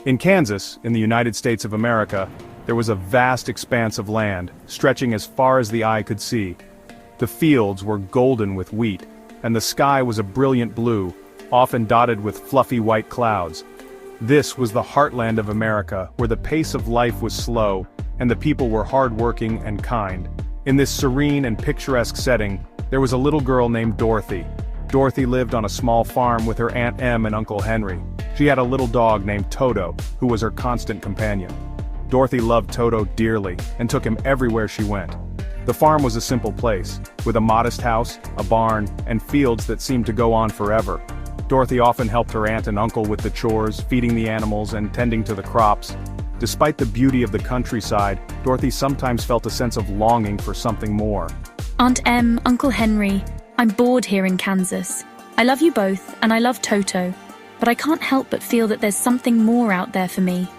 In Kansas, in the United States of America, there was a vast expanse of land, stretching as far as the eye could see. The fields were golden with wheat, and the sky was a brilliant blue, often dotted with fluffy white clouds. This was the heartland of America, where the pace of life was slow, and the people were hard-working and kind. In this serene and picturesque setting, there was a little girl named Dorothy. Dorothy lived on a small farm with her Aunt Em and Uncle Henry. She had a little dog named Toto, who was her constant companion. Dorothy loved Toto dearly, and took him everywhere she went. The farm was a simple place, with a modest house, a barn, and fields that seemed to go on forever. Dorothy often helped her aunt and uncle with the chores, feeding the animals and tending to the crops. Despite the beauty of the countryside, Dorothy sometimes felt a sense of longing for something more. Aunt Em, Uncle Henry, I'm bored here in Kansas. I love you both, and I love Toto, but I can't help but feel that there's something more out there for me.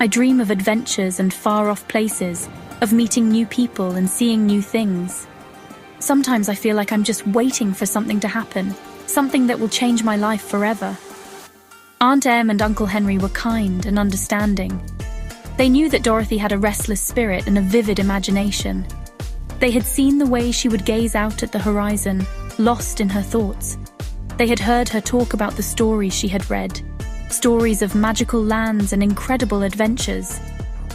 I dream of adventures and far-off places, of meeting new people and seeing new things. Sometimes I feel like I'm just waiting for something to happen, something that will change my life forever. Aunt Em and Uncle Henry were kind and understanding. They knew that Dorothy had a restless spirit and a vivid imagination. They had seen the way she would gaze out at the horizon, lost in her thoughts. They had heard her talk about the stories she had read, stories of magical lands and incredible adventures.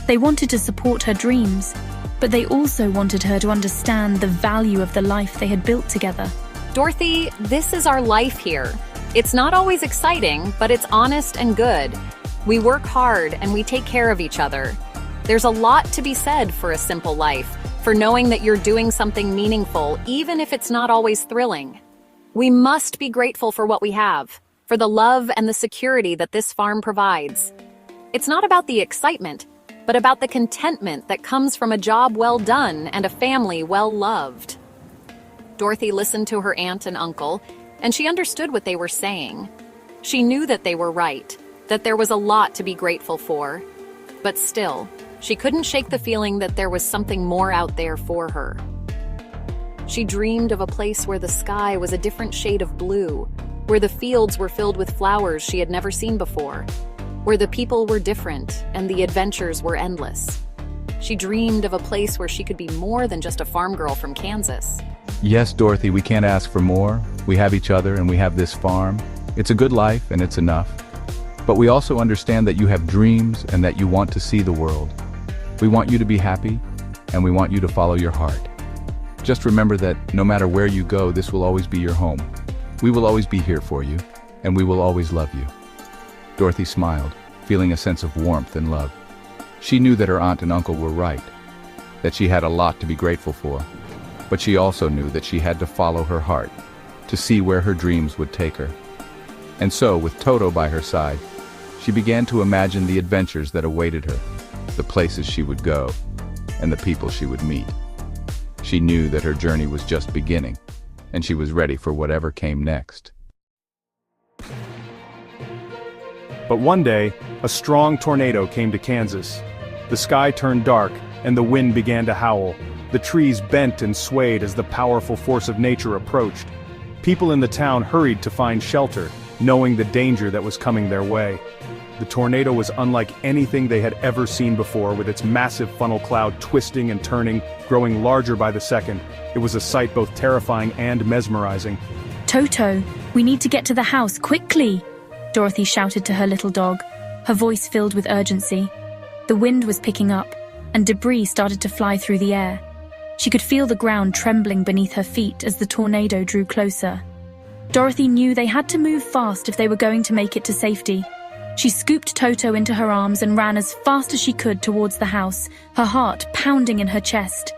They wanted to support her dreams, but they also wanted her to understand the value of the life they had built together. Dorothy, this is our life here. It's not always exciting, but it's honest and good. We work hard and we take care of each other. There's a lot to be said for a simple life, for knowing that you're doing something meaningful, even if it's not always thrilling. We must be grateful for what we have, for the love and the security that this farm provides. It's not about the excitement, but about the contentment that comes from a job well done and a family well loved. Dorothy listened to her aunt and uncle, and she understood what they were saying. She knew that they were right, that there was a lot to be grateful for. But still, she couldn't shake the feeling that there was something more out there for her. She dreamed of a place where the sky was a different shade of blue, where the fields were filled with flowers she had never seen before, where the people were different and the adventures were endless. She dreamed of a place where she could be more than just a farm girl from Kansas. Yes, Dorothy, we can't ask for more. We have each other and we have this farm. It's a good life and it's enough. But we also understand that you have dreams and that you want to see the world. We want you to be happy and we want you to follow your heart. Just remember that no matter where you go, this will always be your home. We will always be here for you and we will always love you. Dorothy smiled, feeling a sense of warmth and love. She knew that her aunt and uncle were right, that she had a lot to be grateful for. But she also knew that she had to follow her heart, to see where her dreams would take her. And so, with Toto by her side, she began to imagine the adventures that awaited her, the places she would go, and the people she would meet. She knew that her journey was just beginning, and she was ready for whatever came next. But one day, a strong tornado came to Kansas. The sky turned dark, and the wind began to howl. The trees bent and swayed as the powerful force of nature approached. People in the town hurried to find shelter, knowing the danger that was coming their way. The tornado was unlike anything they had ever seen before, with its massive funnel cloud twisting and turning, growing larger by the second. It was a sight both terrifying and mesmerizing. Toto, we need to get to the house, quickly! Dorothy shouted to her little dog, her voice filled with urgency. The wind was picking up, and debris started to fly through the air. She could feel the ground trembling beneath her feet as the tornado drew closer. Dorothy knew they had to move fast if they were going to make it to safety. She scooped Toto into her arms and ran as fast as she could towards the house, her heart pounding in her chest.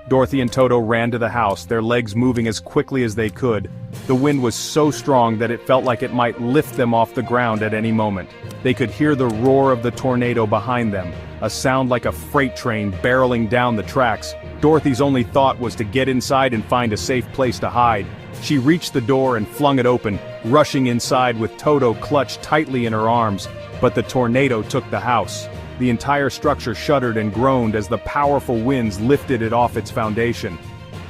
Dorothy and Toto ran to the house, their legs moving as quickly as they could. The wind was so strong that it felt like it might lift them off the ground at any moment. They could hear the roar of the tornado behind them, a sound like a freight train barreling down the tracks. Dorothy's only thought was to get inside and find a safe place to hide. She reached the door and flung it open, rushing inside with Toto clutched tightly in her arms. But the tornado took the house. The entire structure shuddered and groaned as the powerful winds lifted it off its foundation.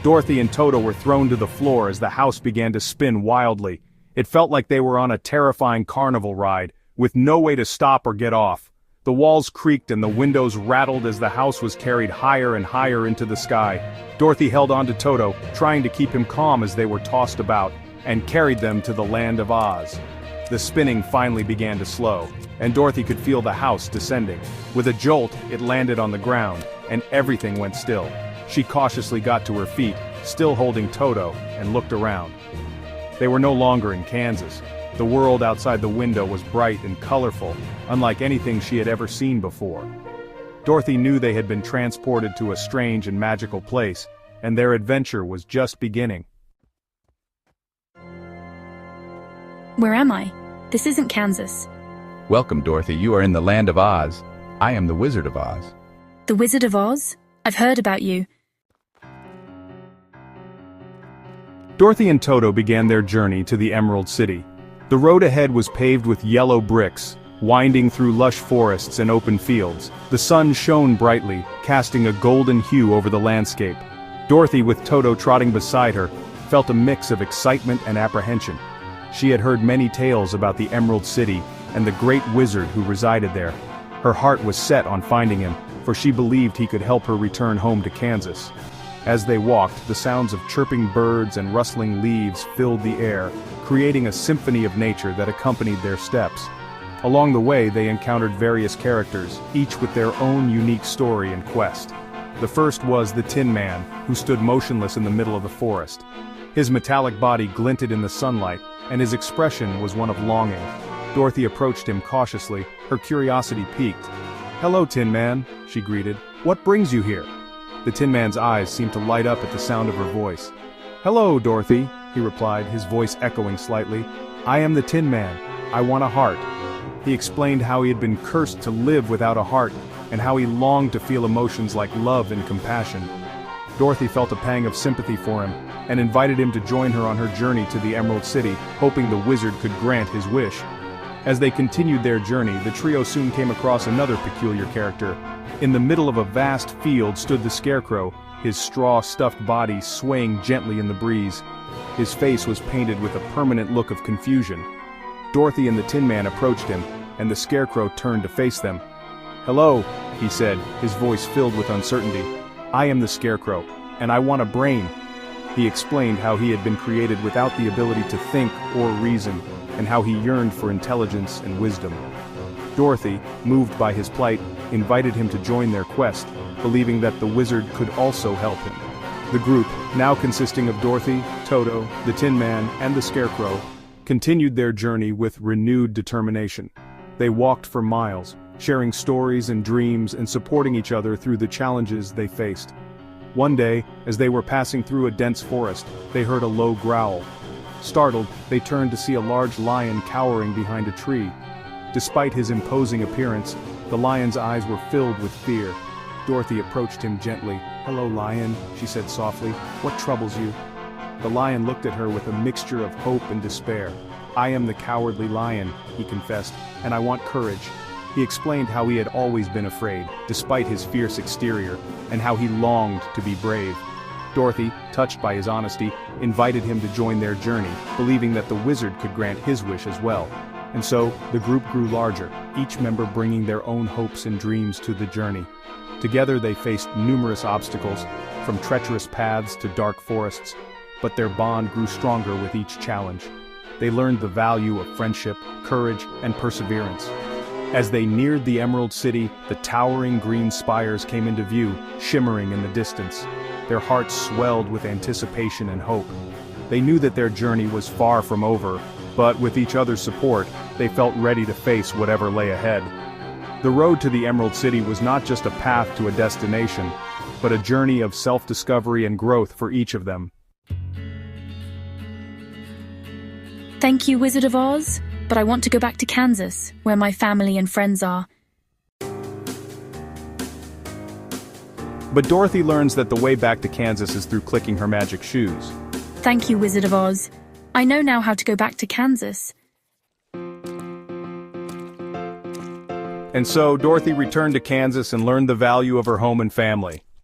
Dorothy and Toto were thrown to the floor as the house began to spin wildly. It felt like they were on a terrifying carnival ride, with no way to stop or get off. The walls creaked and the windows rattled as the house was carried higher and higher into the sky. Dorothy held on to Toto, trying to keep him calm as they were tossed about, and carried them to the land of Oz. The spinning finally began to slow, and Dorothy could feel the house descending. With a jolt, it landed on the ground, and everything went still. She cautiously got to her feet, still holding Toto, and looked around. They were no longer in Kansas. The world outside the window was bright and colorful, unlike anything she had ever seen before. Dorothy knew they had been transported to a strange and magical place, and their adventure was just beginning. Where am I? This isn't Kansas. Welcome, Dorothy. You are in the land of Oz. I am the Wizard of Oz. The Wizard of Oz? I've heard about you. Dorothy and Toto began their journey to the Emerald City. The road ahead was paved with yellow bricks, winding through lush forests and open fields. The sun shone brightly, casting a golden hue over the landscape. Dorothy, with Toto trotting beside her, felt a mix of excitement and apprehension. She had heard many tales about the Emerald City and the great wizard who resided there. Her heart was set on finding him, for she believed he could help her return home to Kansas. As they walked, the sounds of chirping birds and rustling leaves filled the air, creating a symphony of nature that accompanied their steps. Along the way, they encountered various characters, each with their own unique story and quest. The first was the Tin Man, who stood motionless in the middle of the forest. His metallic body glinted in the sunlight, and his expression was one of longing. Dorothy approached him cautiously, her curiosity piqued. "Hello, Tin Man," she greeted. "What brings you here?" The Tin Man's eyes seemed to light up at the sound of her voice. "Hello, Dorothy," he replied, his voice echoing slightly. "I am the Tin Man. I want a heart." He explained how he had been cursed to live without a heart, and how he longed to feel emotions like love and compassion. Dorothy felt a pang of sympathy for him, and invited him to join her on her journey to the Emerald City, hoping the wizard could grant his wish. As they continued their journey, the trio soon came across another peculiar character. In the middle of a vast field stood the Scarecrow, his straw-stuffed body swaying gently in the breeze. His face was painted with a permanent look of confusion. Dorothy and the Tin Man approached him, and the Scarecrow turned to face them. "Hello," he said, his voice filled with uncertainty. "I am the Scarecrow, and I want a brain." He explained how he had been created without the ability to think or reason, and how he yearned for intelligence and wisdom. Dorothy, moved by his plight, invited him to join their quest, believing that the wizard could also help him. The group, now consisting of Dorothy, Toto, the Tin Man, and the Scarecrow, continued their journey with renewed determination. They walked for miles, sharing stories and dreams and supporting each other through the challenges they faced. One day, as they were passing through a dense forest, they heard a low growl. Startled, they turned to see a large lion cowering behind a tree. Despite his imposing appearance, the lion's eyes were filled with fear. Dorothy approached him gently. "Hello, lion," she said softly. "What troubles you?" The lion looked at her with a mixture of hope and despair. "I am the cowardly lion," he confessed, "and I want courage." He explained how he had always been afraid, despite his fierce exterior, and how he longed to be brave. Dorothy, touched by his honesty, invited him to join their journey, believing that the wizard could grant his wish as well. And so, the group grew larger, each member bringing their own hopes and dreams to the journey. Together they faced numerous obstacles, from treacherous paths to dark forests, but their bond grew stronger with each challenge. They learned the value of friendship, courage, and perseverance. As they neared the Emerald City, the towering green spires came into view, shimmering in the distance. Their hearts swelled with anticipation and hope. They knew that their journey was far from over, but with each other's support, they felt ready to face whatever lay ahead. The road to the Emerald City was not just a path to a destination, but a journey of self-discovery and growth for each of them. Thank you, Wizard of Oz, but I want to go back to Kansas, where my family and friends are. But Dorothy learns that the way back to Kansas is through clicking her magic shoes. Thank you, Wizard of Oz. I know now how to go back to Kansas. And so Dorothy returned to Kansas and learned the value of her home and family.